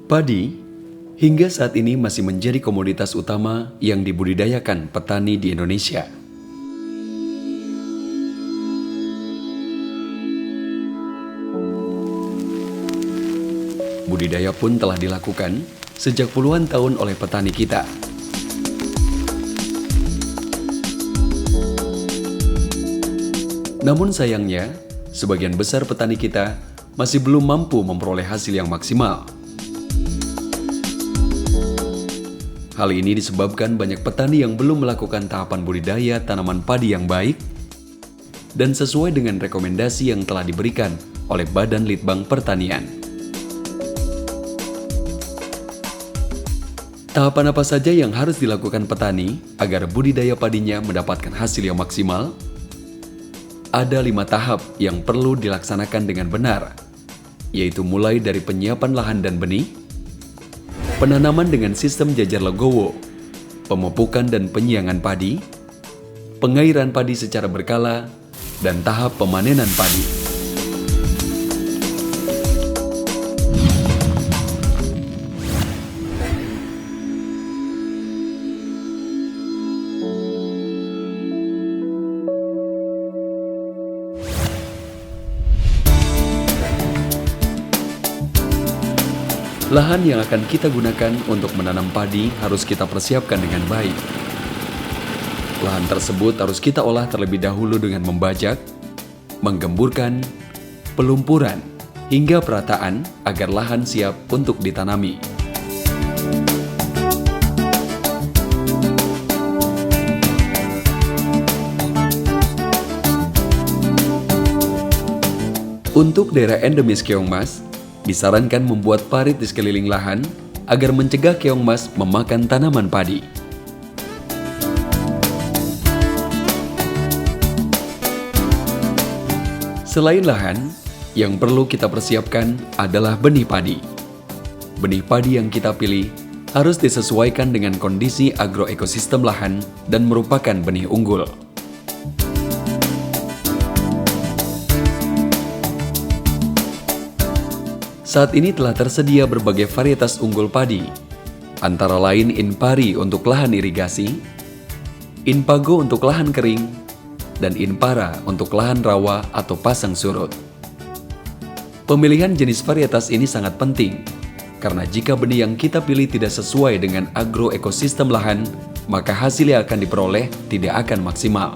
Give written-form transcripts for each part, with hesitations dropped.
Padi hingga saat ini masih menjadi komoditas utama yang dibudidayakan petani di Indonesia. Budidaya pun telah dilakukan sejak puluhan tahun oleh petani kita. Namun sayangnya, sebagian besar petani kita masih belum mampu memperoleh hasil yang maksimal. Hal ini disebabkan banyak petani yang belum melakukan tahapan budidaya tanaman padi yang baik dan sesuai dengan rekomendasi yang telah diberikan oleh Badan Litbang Pertanian. Tahapan apa saja yang harus dilakukan petani agar budidaya padinya mendapatkan hasil yang maksimal? Ada 5 tahap yang perlu dilaksanakan dengan benar, yaitu mulai dari penyiapan lahan dan benih, penanaman dengan sistem jajar legowo, pemupukan dan penyiangan padi, pengairan padi secara berkala, dan tahap pemanenan padi. Lahan yang akan kita gunakan untuk menanam padi harus kita persiapkan dengan baik. Lahan tersebut harus kita olah terlebih dahulu dengan membajak, menggemburkan, pelumpuran, hingga perataan agar lahan siap untuk ditanami. Untuk daerah endemis keong mas, disarankan membuat parit di sekeliling lahan agar mencegah keong mas memakan tanaman padi. Selain lahan, yang perlu kita persiapkan adalah benih padi. Benih padi yang kita pilih harus disesuaikan dengan kondisi agroekosistem lahan dan merupakan benih unggul. Saat ini telah tersedia berbagai varietas unggul padi, antara lain Inpari untuk lahan irigasi, Inpago untuk lahan kering, dan Inpara untuk lahan rawa atau pasang surut. Pemilihan jenis varietas ini sangat penting, karena jika benih yang kita pilih tidak sesuai dengan agroekosistem lahan, maka hasil yang akan diperoleh tidak akan maksimal.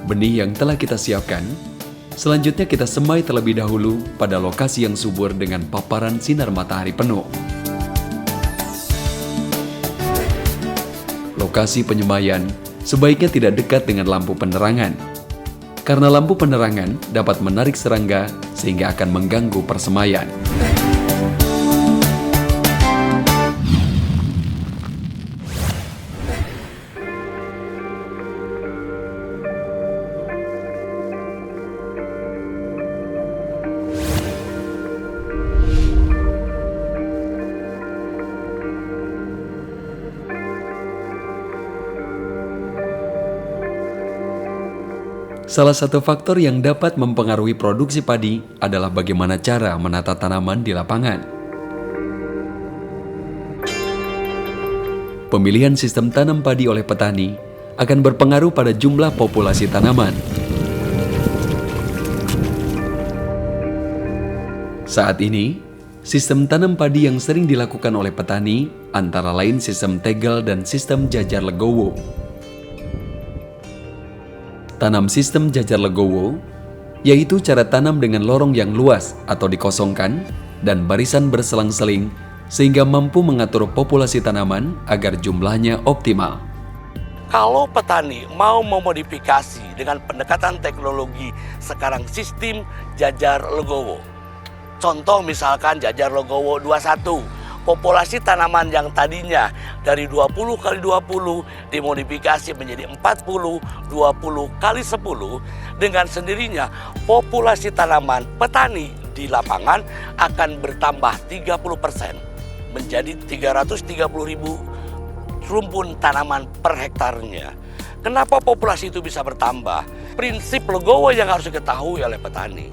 Benih yang telah kita siapkan, selanjutnya kita semai terlebih dahulu pada lokasi yang subur dengan paparan sinar matahari penuh. Lokasi penyemaian sebaiknya tidak dekat dengan lampu penerangan, karena lampu penerangan dapat menarik serangga sehingga akan mengganggu persemaian. Salah satu faktor yang dapat mempengaruhi produksi padi adalah bagaimana cara menata tanaman di lapangan. Pemilihan sistem tanam padi oleh petani akan berpengaruh pada jumlah populasi tanaman. Saat ini, sistem tanam padi yang sering dilakukan oleh petani antara lain sistem tegel dan sistem jajar legowo. Tanam sistem jajar legowo, yaitu cara tanam dengan lorong yang luas atau dikosongkan dan barisan berselang-seling sehingga mampu mengatur populasi tanaman agar jumlahnya optimal. Kalau petani mau memodifikasi dengan pendekatan teknologi sekarang sistem jajar legowo. Contoh misalkan jajar legowo 21. Populasi tanaman yang tadinya dari 20 kali 20 dimodifikasi menjadi 40, 20 kali 10. Dengan sendirinya populasi tanaman petani di lapangan akan bertambah 30%. Menjadi 330.000 rumpun tanaman per hektarnya. Kenapa populasi itu bisa bertambah? Prinsip legowo yang harus diketahui oleh petani.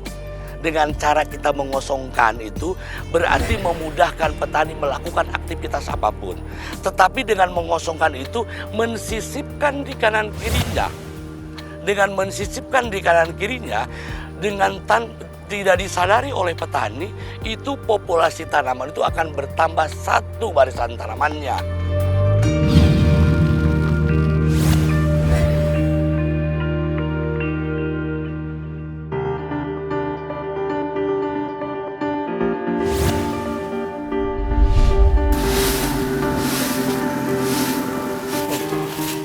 Dengan cara kita mengosongkan itu berarti memudahkan petani melakukan aktivitas apapun. Tetapi dengan mengosongkan itu mensisipkan di kanan kirinya. Dengan mensisipkan di kanan kirinya, dengan tidak disadari oleh petani, itu populasi tanaman itu akan bertambah satu barisan tanamannya.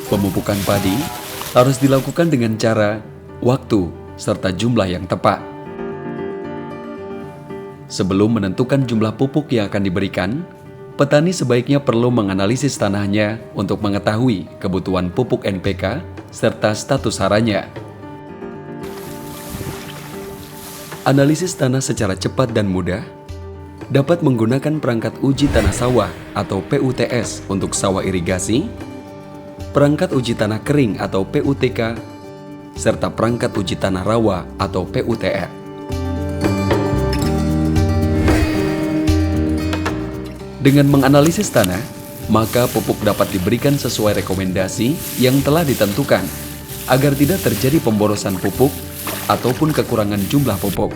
Pemupukan padi harus dilakukan dengan cara, waktu, serta jumlah yang tepat. Sebelum menentukan jumlah pupuk yang akan diberikan, petani sebaiknya perlu menganalisis tanahnya untuk mengetahui kebutuhan pupuk NPK serta status haranya. Analisis tanah secara cepat dan mudah dapat menggunakan perangkat uji tanah sawah atau PUTS untuk sawah irigasi, perangkat uji tanah kering atau PUTK, serta perangkat uji tanah rawa atau PUTR. Dengan menganalisis tanah, maka pupuk dapat diberikan sesuai rekomendasi yang telah ditentukan agar tidak terjadi pemborosan pupuk ataupun kekurangan jumlah pupuk.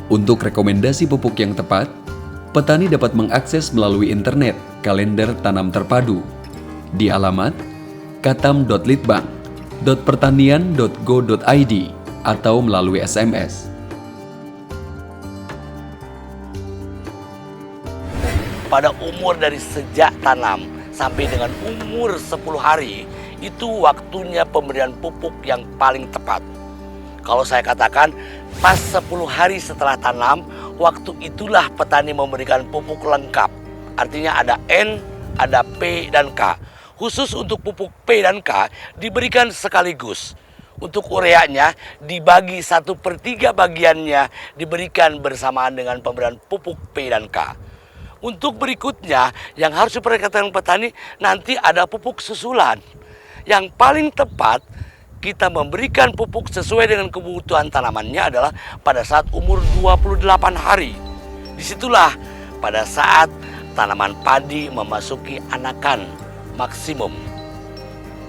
Untuk rekomendasi pupuk yang tepat, petani dapat mengakses melalui internet kalender tanam terpadu di alamat katam.litbang.pertanian.go.id atau melalui SMS. Pada umur dari sejak tanam sampai dengan umur 10 hari, itu waktunya pemberian pupuk yang paling tepat. Kalau saya katakan, pas 10 hari setelah tanam, waktu itulah petani memberikan pupuk lengkap. Artinya ada N, ada P, dan K. Khusus untuk pupuk P dan K diberikan sekaligus. Untuk ureanya dibagi 1/3 bagiannya diberikan bersamaan dengan pemberian pupuk P dan K. Untuk berikutnya yang harus diperhatikan petani nanti ada pupuk susulan. Yang paling tepat kita memberikan pupuk sesuai dengan kebutuhan tanamannya adalah pada saat umur 28 hari. Disitulah pada saat tanaman padi memasuki anakan maksimum.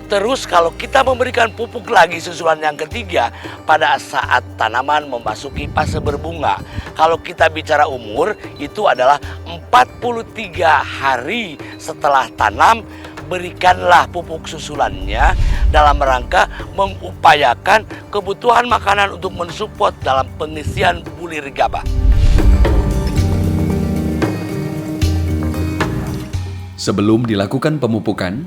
Terus kalau kita memberikan pupuk lagi susulan yang ketiga pada saat tanaman memasuki fase berbunga. Kalau kita bicara umur itu adalah 43 hari setelah tanam, berikanlah pupuk susulannya dalam rangka mengupayakan kebutuhan makanan untuk mensupport dalam pengisian bulir gabah. Sebelum dilakukan pemupukan,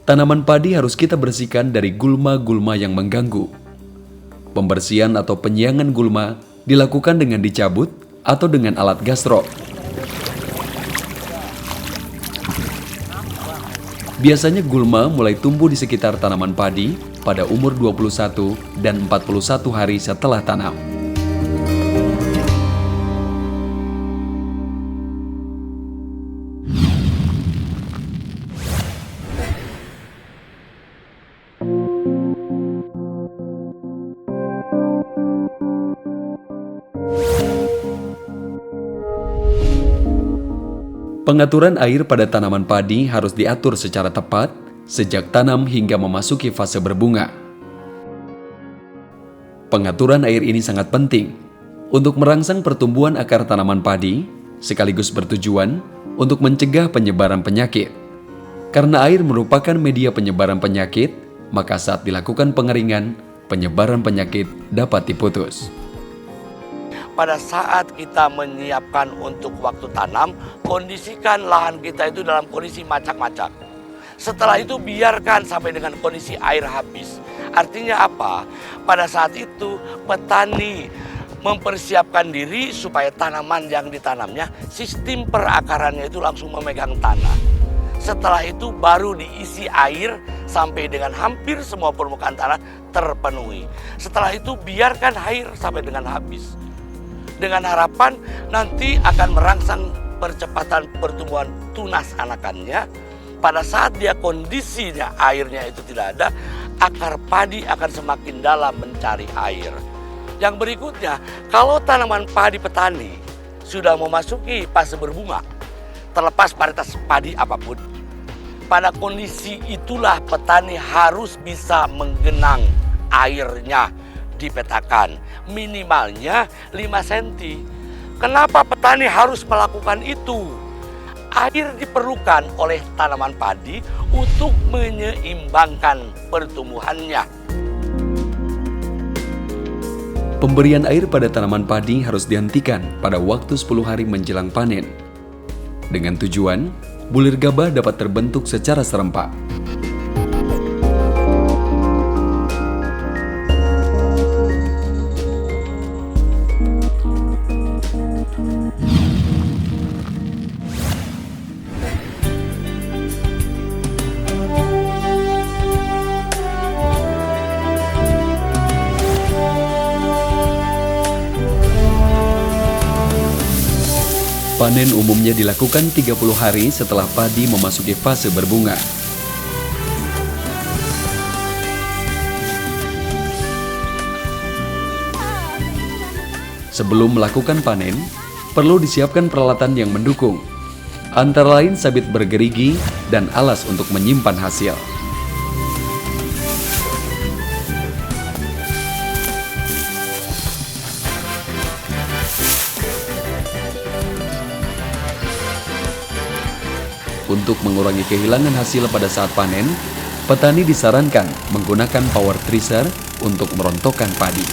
tanaman padi harus kita bersihkan dari gulma-gulma yang mengganggu. Pembersihan atau penyiangan gulma dilakukan dengan dicabut atau dengan alat gastro. Biasanya gulma mulai tumbuh di sekitar tanaman padi pada umur 21 dan 41 hari setelah tanam. Pengaturan air pada tanaman padi harus diatur secara tepat sejak tanam hingga memasuki fase berbunga. Pengaturan air ini sangat penting untuk merangsang pertumbuhan akar tanaman padi, sekaligus bertujuan untuk mencegah penyebaran penyakit. Karena air merupakan media penyebaran penyakit, maka saat dilakukan pengeringan, penyebaran penyakit dapat diputus. Pada saat kita menyiapkan untuk waktu tanam, kondisikan lahan kita itu dalam kondisi macak-macak. Setelah itu biarkan sampai dengan kondisi air habis. Artinya apa? Pada saat itu petani mempersiapkan diri supaya tanaman yang ditanamnya, sistem perakarannya itu langsung memegang tanah. Setelah itu baru diisi air sampai dengan hampir semua permukaan tanah terpenuhi. Setelah itu biarkan air sampai dengan habis. Dengan harapan nanti akan merangsang percepatan pertumbuhan tunas anakannya. Pada saat dia kondisinya airnya itu tidak ada, akar padi akan semakin dalam mencari air. Yang berikutnya, kalau tanaman padi petani sudah memasuki fase berbunga, terlepas varietas padi apapun, pada kondisi itulah petani harus bisa menggenang airnya, dipetakan minimalnya 5 cm. Kenapa petani harus melakukan itu? Air diperlukan oleh tanaman padi untuk menyeimbangkan pertumbuhannya. Pemberian air pada tanaman padi harus dihentikan pada waktu 10 hari menjelang panen. Dengan tujuan, bulir gabah dapat terbentuk secara serempak. Panen umumnya dilakukan 30 hari setelah padi memasuki fase berbunga. Sebelum melakukan panen, perlu disiapkan peralatan yang mendukung, antara lain sabit bergerigi dan alas untuk menyimpan hasil. Untuk mengurangi kehilangan hasil pada saat panen, petani disarankan menggunakan power thresher untuk merontokkan padi.